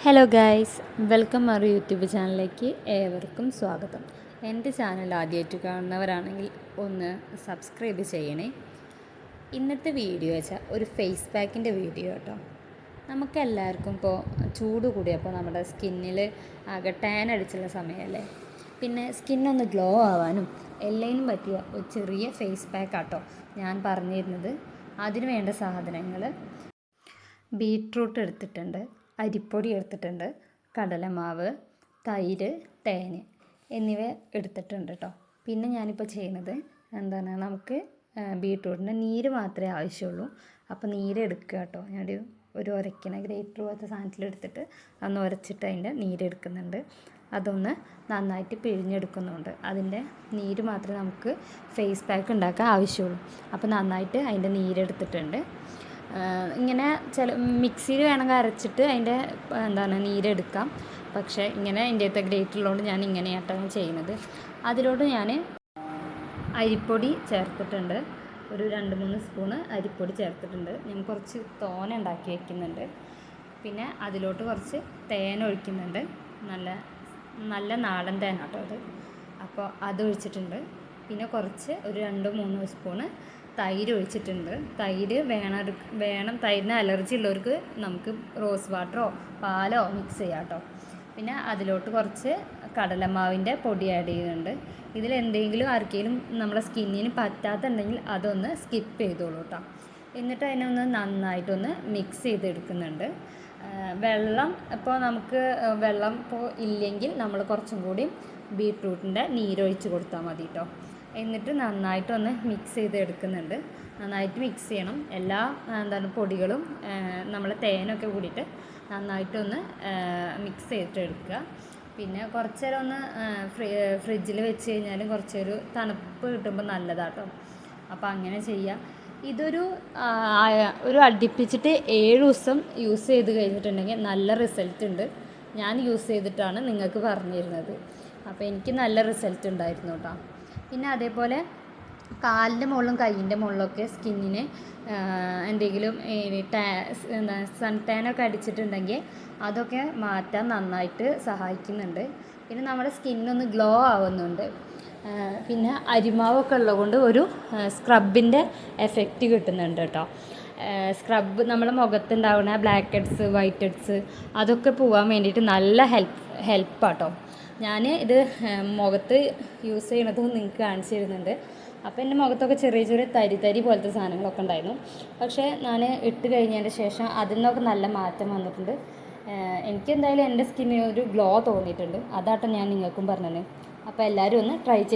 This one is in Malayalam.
Hello guys, welcome our YouTube ചാനലിലേക്ക് ഏവർക്കും സ്വാഗതം. എൻ്റെ ചാനൽ ആദ്യമായിട്ട് കാണുന്നവരാണെങ്കിൽ ഒന്ന് സബ്സ്ക്രൈബ് ചെയ്യണേ. ഇന്നത്തെ വീഡിയോ വെച്ചാൽ ഒരു ഫേസ് പാക്കിൻ്റെ വീഡിയോ കേട്ടോ. നമുക്കെല്ലാവർക്കും ഇപ്പോൾ ചൂട് കൂടിയപ്പോൾ നമ്മുടെ സ്കിന്നിൽ ആകെ ടാൻ അടിച്ചുള്ള സമയമല്ലേ. പിന്നെ സ്കിന്നൊന്ന് ഗ്ലോ ആവാനും എല്ലാത്തിനും പറ്റിയ ഒരു ചെറിയ ഫേസ് പാക്കാട്ടോ ഞാൻ പറഞ്ഞിരുന്നത്. അതിന് വേണ്ട സാധനങ്ങൾ: ബീട്രൂട്ട് എടുത്തിട്ടുണ്ട്, അരിപ്പൊടി എടുത്തിട്ടുണ്ട്, കടലമാവ്, തൈര്, തേന് എന്നിവ എടുത്തിട്ടുണ്ട് കേട്ടോ. പിന്നെ ഞാനിപ്പോൾ ചെയ്യുന്നത് നമുക്ക് ബീട്രൂട്ടിൻ്റെ നീര് മാത്രമേ ആവശ്യമുള്ളൂ. അപ്പോൾ നീര് എടുക്കുക കേട്ടോ. ഒരു ഉരയ്ക്കണ ഗ്രേറ്റർ പോലത്തെ സാധനത്തിലെടുത്തിട്ട് അതൊന്ന് ഉരച്ചിട്ട് അതിൻ്റെ നീരെടുക്കുന്നുണ്ട്. അതൊന്ന് നന്നായിട്ട് പിഴിഞ്ഞെടുക്കുന്നുണ്ട്. അതിൻ്റെ നീര് മാത്രമേ നമുക്ക് ഫേസ് പാക്ക് ഉണ്ടാക്കാൻ ആവശ്യമുള്ളൂ. അപ്പോൾ നന്നായിട്ട് അതിൻ്റെ നീരെടുത്തിട്ടുണ്ട്. ഇങ്ങനെ മിക്സിയിൽ വേണമെങ്കിൽ അരച്ചിട്ട് അതിൻ്റെ നീരെടുക്കാം. പക്ഷേ ഇങ്ങനെ എൻ്റെ അടുത്ത ഗ്രേറ്ററുള്ളതുകൊണ്ട് ഞാൻ ഇങ്ങനെയായിട്ടാണ് ചെയ്യുന്നത്. അതിലോട്ട് ഞാൻ അരിപ്പൊടി ചേർത്തിട്ടുണ്ട്. ഒരു 2-3 സ്പൂണ് അരിപ്പൊടി ചേർത്തിട്ടുണ്ട്. ഞാൻ കുറച്ച് തോന ഉണ്ടാക്കി വയ്ക്കുന്നുണ്ട്. പിന്നെ അതിലോട്ട് കുറച്ച് തേൻ ഒഴിക്കുന്നുണ്ട്. നല്ല നാടൻ തേൻ കേട്ടോ അത്. അപ്പോൾ അത് ഒഴിച്ചിട്ടുണ്ട്. പിന്നെ കുറച്ച് ഒരു 2-3 സ്പൂണ് തൈര് ഒഴിച്ചിട്ടുണ്ട്. തൈര് വേണം. തൈരിന് അലർജി ഉള്ളവർക്ക് നമുക്ക് റോസ് വാട്ടറോ പാലോ മിക്സ് ചെയ്യാം കേട്ടോ. പിന്നെ അതിലോട്ട് കുറച്ച് കടലമാവിൻ്റെ പൊടി ആഡ് ചെയ്യുന്നുണ്ട്. ഇതിലെന്തെങ്കിലും ആർക്കെങ്കിലും നമ്മുടെ സ്കിന്നിന് പറ്റാത്തുണ്ടെങ്കിൽ അതൊന്ന് സ്കിപ്പ് ചെയ്തോളൂ കേട്ടോ. എന്നിട്ട് അതിനൊന്ന് നന്നായിട്ടൊന്ന് മിക്സ് ചെയ്തെടുക്കുന്നുണ്ട്. വെള്ളം ഇപ്പോൾ ഇല്ലെങ്കിൽ നമ്മൾ കുറച്ചും കൂടി ബീട്രൂട്ടിൻ്റെ നീരൊഴിച്ച് കൊടുത്താൽ മതി കേട്ടോ. എന്നിട്ട് നന്നായിട്ടൊന്ന് മിക്സ് ചെയ്തെടുക്കുന്നുണ്ട്. നന്നായിട്ട് മിക്സ് ചെയ്യണം. എല്ലാ പൊടികളും നമ്മൾ തേനൊക്കെ കൂടിയിട്ട് നന്നായിട്ടൊന്ന് മിക്സ് ചെയ്തിട്ട് എടുക്കുക. പിന്നെ കുറച്ച് നേരം ഒന്ന് ഫ്രിഡ്ജിൽ വെച്ച് കഴിഞ്ഞാൽ കുറച്ചൊരു തണുപ്പ് കിട്ടുമ്പോൾ നല്ലതാട്ടോ. അപ്പോൾ അങ്ങനെ ചെയ്യുക. ഇതൊരു അടുപ്പിച്ചിട്ട് 7 ദിവസം യൂസ് ചെയ്ത് കഴിഞ്ഞിട്ടുണ്ടെങ്കിൽ നല്ല റിസൾട്ട് ഉണ്ട്. ഞാൻ യൂസ് ചെയ്തിട്ടാണ് നിങ്ങൾക്ക് പറഞ്ഞു തരുന്നത്. അപ്പോൾ എനിക്ക് നല്ല റിസൾട്ട് ഉണ്ടായിരുന്നു കേട്ടോ. പിന്നെ അതേപോലെ കാലിൻ്റെ മുകളിലും കയ്യിൻ്റെ മുകളിലൊക്കെ സ്കിന്നിന് എന്തെങ്കിലും സൺ ടാനൊക്കെ അടിച്ചിട്ടുണ്ടെങ്കിൽ അതൊക്കെ മാറ്റാൻ നന്നായിട്ട് സഹായിക്കുന്നുണ്ട്. പിന്നെ നമ്മുടെ സ്കിന്നൊന്ന് ഗ്ലോ ആവുന്നുണ്ട്. പിന്നെ അരിമാവൊക്കെ ഉള്ളതുകൊണ്ട് ഒരു സ്ക്രബിൻ്റെ എഫക്റ്റ് കിട്ടുന്നുണ്ട് കേട്ടോ. സ്ക്രബ് നമ്മുടെ മുഖത്തുണ്ടാവുന്ന ബ്ലാക്ക് ഹെഡ്സ്, വൈറ്റ് ഹെഡ്സ് അതൊക്കെ പോകാൻ വേണ്ടിയിട്ട് നല്ല ഹെൽപ്പാട്ടോ. ഞാൻ ഇത് മുഖത്ത് യൂസ് ചെയ്യണത് നിങ്ങൾക്ക് കാണിച്ചു തരുന്നുണ്ട്. അപ്പോൾ എൻ്റെ മുഖത്തൊക്കെ ചെറിയ തരി പോലത്തെ സാധനങ്ങളൊക്കെ ഉണ്ടായിരുന്നു. പക്ഷേ ഞാൻ ഇട്ട് കഴിഞ്ഞതിൻ്റെ ശേഷം അതിൽ നിന്നൊക്കെ നല്ല മാറ്റം വന്നിട്ടുണ്ട്. എനിക്കെന്തായാലും എൻ്റെ സ്കിന്നിന് ഒരു ഗ്ലോ തോന്നിയിട്ടുണ്ട്. അതാട്ടോ ഞാൻ നിങ്ങൾക്കും പറഞ്ഞത്. അപ്പോൾ എല്ലാവരും ഒന്ന് ട്രൈ